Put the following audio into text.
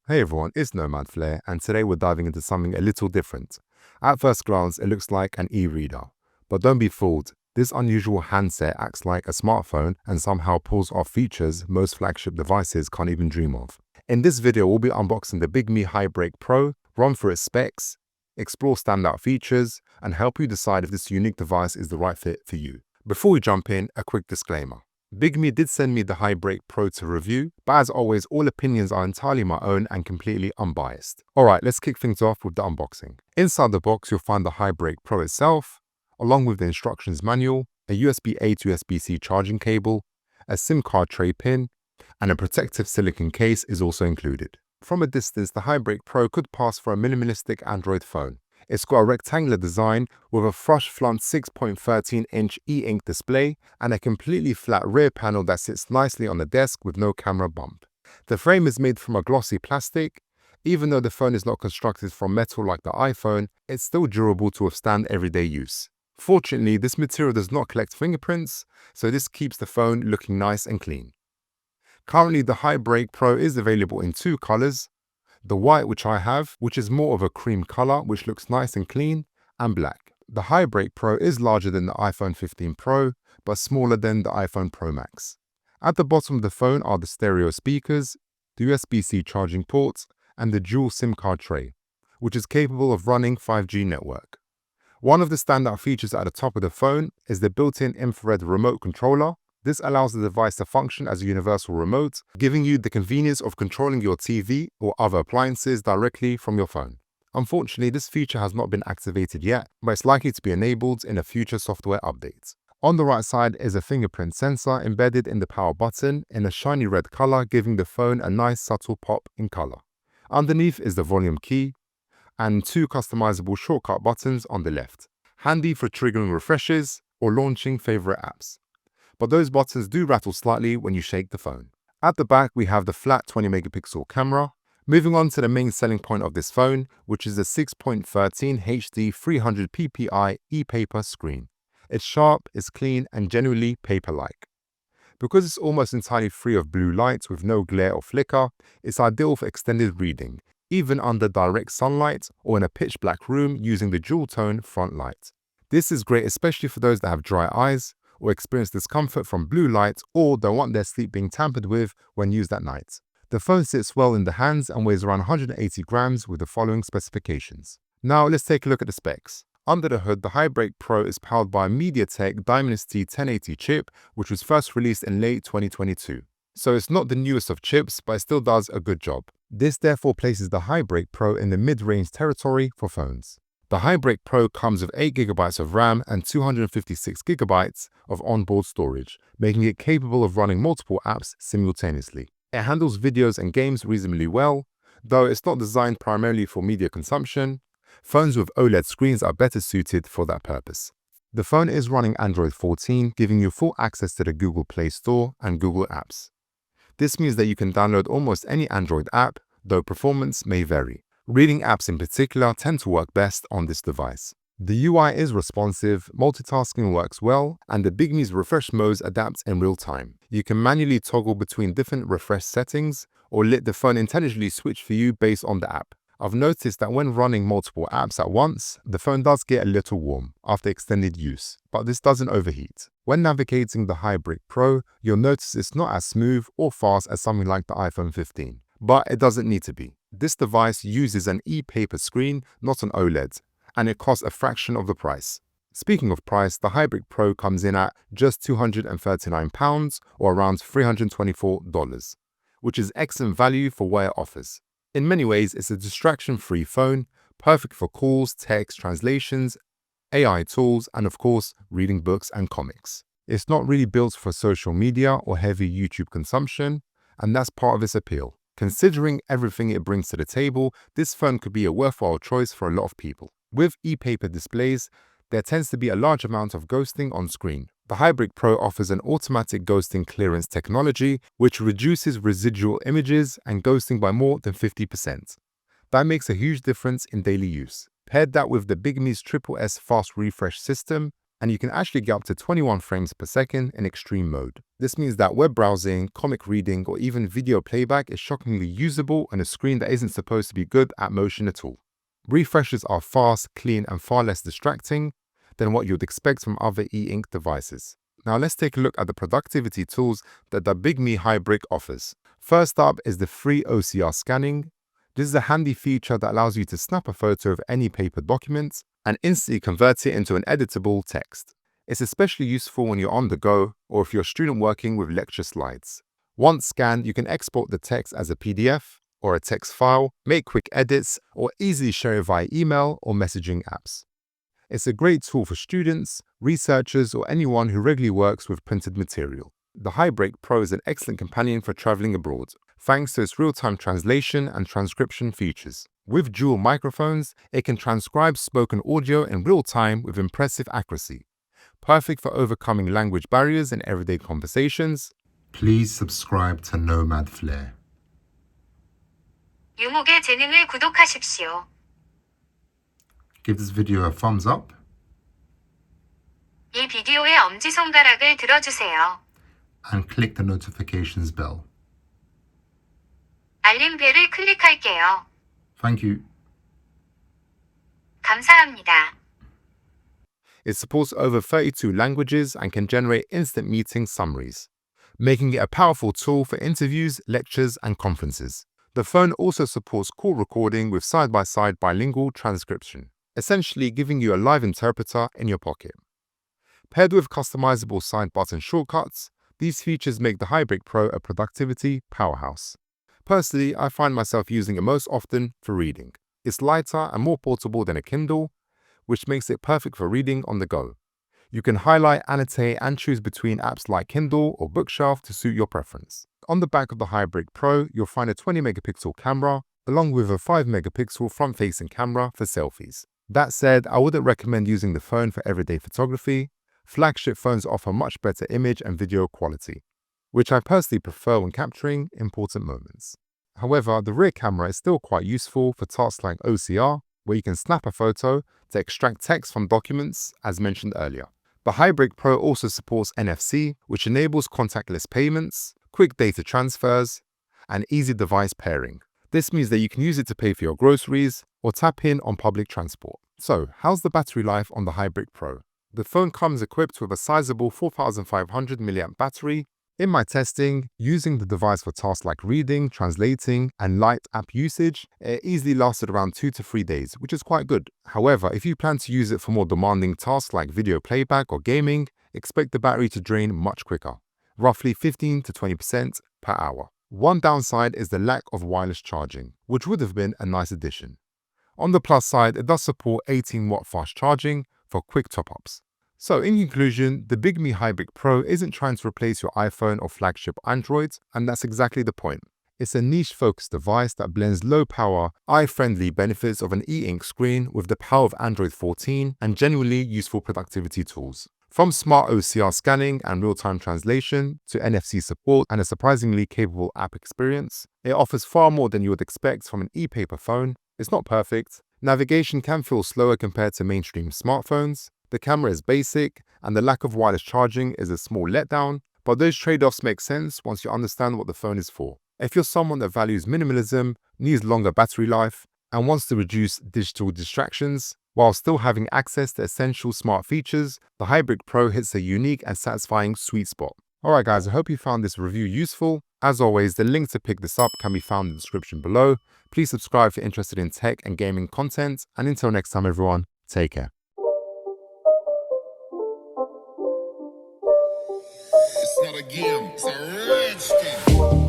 Hey everyone, it's Nomad Flair, and today we're diving into something a little different. At first glance, it looks like an e-reader. But don't be fooled, this unusual handset acts like a smartphone and somehow pulls off features most flagship devices can't even dream of. In this video, we'll be unboxing the Bigme HiBreak Pro, run through its specs, explore standout features, and help you decide if this unique device is the right fit for you. Before we jump in, a quick disclaimer. Bigme did send me the HiBreak Pro to review, but as always, all opinions are entirely my own and completely unbiased. Alright, let's kick things off with the unboxing. Inside the box, you'll find the HiBreak Pro itself, along with the instructions manual, a USB-A to USB-C charging cable, a SIM card tray pin, and a protective silicone case is also included. From a distance, the HiBreak Pro could pass for a minimalistic Android phone. It's got a rectangular design with a flush-front 6.13-inch Eink display and a completely flat rear panel that sits nicely on the desk with no camera bump. The frame is made from a glossy plastic. Even though the phone is not constructed from metal like the iPhone, it's still durable to withstand everyday use. Fortunately, this material does not collect fingerprints, so this keeps the phone looking nice and clean. Currently, the HiBreak Pro is available in two colors. The white, which I have, which is more of a cream color, which looks nice and clean, and black. The HiBreak Pro is larger than the iPhone 15 Pro, but smaller than the iPhone Pro Max. At the bottom of the phone are the stereo speakers, the USB-C charging ports, and the dual SIM card tray, which is capable of running 5G network. One of the standout features at the top of the phone is the built-in infrared remote controller. This allows the device to function as a universal remote, giving you the convenience of controlling your TV or other appliances directly from your phone. Unfortunately, this feature has not been activated yet, but it's likely to be enabled in a future software update. On the right side is a fingerprint sensor embedded in the power button in a shiny red color, giving the phone a nice subtle pop in color. Underneath is the volume key and two customizable shortcut buttons on the left, handy for triggering refreshes or launching favorite apps. But those buttons do rattle slightly when you shake the phone. At the back, we have the flat 20 megapixel camera. Moving on to the main selling point of this phone, which is a 6.13 HD 300 ppi ePaper screen. It's sharp, it's clean, and genuinely paper-like. Because it's almost entirely free of blue light with no glare or flicker, it's ideal for extended reading, even under direct sunlight or in a pitch black room using the dual tone front light. This is great especially for those that have dry eyes, or experience discomfort from blue light, or don't want their sleep being tampered with when used at night. The phone sits well in the hands and weighs around 180 grams with the following specifications. Now let's take a look at the specs. Under the hood, the HiBreak Pro is powered by a MediaTek Dimensity 1080 chip, which was first released in late 2022. So it's not the newest of chips, but it still does a good job. This therefore places the HiBreak Pro in the mid-range territory for phones. The HiBreak Pro comes with 8GB of RAM and 256GB of onboard storage, making it capable of running multiple apps simultaneously. It handles videos and games reasonably well, though it's not designed primarily for media consumption. Phones with OLED screens are better suited for that purpose. The phone is running Android 14, giving you full access to the Google Play Store and Google Apps. This means that you can download almost any Android app, though performance may vary. Reading apps in particular tend to work best on this device. The UI is responsive, multitasking works well, and the Bigme's refresh modes adapt in real time. You can manually toggle between different refresh settings or let the phone intelligently switch for you based on the app. I've noticed that when running multiple apps at once, the phone does get a little warm after extended use, but this doesn't overheat. When navigating the HiBreak Pro, you'll notice it's not as smooth or fast as something like the iPhone 15, but it doesn't need to be. This device uses an ePaper screen, not an OLED, and it costs a fraction of the price. Speaking of price, the HiBreak Pro comes in at just £239 or around $324, which is excellent value for what it offers. In many ways, it's a distraction-free phone, perfect for calls, text, translations, AI tools, and of course, reading books and comics. It's not really built for social media or heavy YouTube consumption, and that's part of its appeal. Considering everything it brings to the table, this phone could be a worthwhile choice for a lot of people. With ePaper displays, there tends to be a large amount of ghosting on screen. The HiBreak Pro offers an automatic ghosting clearance technology, which reduces residual images and ghosting by more than 50%. That makes a huge difference in daily use. Paired that with the Bigme's SSS fast refresh system, and you can actually get up to 21 frames per second in extreme mode. This means that web browsing, comic reading, or even video playback is shockingly usable on a screen that isn't supposed to be good at motion at all. Refreshes are fast, clean, and far less distracting than what you'd expect from other Eink devices. Now let's take a look at the productivity tools that the Bigme HiBreak offers. First up is the free OCR scanning. This is a handy feature that allows you to snap a photo of any paper document and instantly convert it into an editable text. It's especially useful when you're on the go or if you're a student working with lecture slides. Once scanned, you can export the text as a PDF or a text file, make quick edits, or easily share it via email or messaging apps. It's a great tool for students, researchers, or anyone who regularly works with printed material. The HiBreak Pro is an excellent companion for traveling abroad, thanks to its real-time translation and transcription features. With dual microphones, it can transcribe spoken audio in real time with impressive accuracy. Perfect for overcoming language barriers in everyday conversations. Please subscribe to Nomad Flair. 유목의 재능을 구독하십시오. Give this video a thumbs up. 이 비디오의 엄지손가락을 들어주세요. And click the notifications bell. 알림벨을 클릭할게요. Thank you. 감사합니다. It supports over 32 languages and can generate instant meeting summaries, making it a powerful tool for interviews, lectures, and conferences. The phone also supports call recording with side-by-side bilingual transcription, essentially giving you a live interpreter in your pocket. Paired with customizable side button shortcuts, these features make the HiBreak Pro a productivity powerhouse. Personally, I find myself using it most often for reading. It's lighter and more portable than a Kindle, which makes it perfect for reading on the go. You can highlight, annotate, and choose between apps like Kindle or Bookshelf to suit your preference. On the back of the HiBreak Pro, you'll find a 20-megapixel camera, along with a 5-megapixel front-facing camera for selfies. That said, I wouldn't recommend using the phone for everyday photography. Flagship phones offer much better image and video quality, which I personally prefer when capturing important moments. However, the rear camera is still quite useful for tasks like OCR, where you can snap a photo to extract text from documents, as mentioned earlier. The HiBreak Pro also supports NFC, which enables contactless payments, quick data transfers, and easy device pairing. This means that you can use it to pay for your groceries or tap in on public transport. So, how's the battery life on the HiBreak Pro? The phone comes equipped with a sizable 4500 mAh battery. In my testing, using the device for tasks like reading, translating, and light app usage, it easily lasted around 2 to 3 days, which is quite good. However, if you plan to use it for more demanding tasks like video playback or gaming, expect the battery to drain much quicker, roughly 15 to 20% per hour. One downside is the lack of wireless charging, which would have been a nice addition. On the plus side, it does support 18-watt fast charging for quick top-ups. So in conclusion, the Bigme HiBreak Pro isn't trying to replace your iPhone or flagship Android, and that's exactly the point. It's a niche-focused device that blends low-power, eye-friendly benefits of an e-ink screen with the power of Android 14 and genuinely useful productivity tools. From smart OCR scanning and real-time translation to NFC support and a surprisingly capable app experience, it offers far more than you would expect from an ePaper phone. It's not perfect. Navigation can feel slower compared to mainstream smartphones. The camera is basic, and the lack of wireless charging is a small letdown, but those trade-offs make sense once you understand what the phone is for. If you're someone that values minimalism, needs longer battery life, and wants to reduce digital distractions, while still having access to essential smart features, the HiBreak Pro hits a unique and satisfying sweet spot. Alright guys, I hope you found this review useful. As always, the link to pick this up can be found in the description below. Please subscribe if you're interested in tech and gaming content, and until next time everyone, take care. It's not a game, it's a rich thing.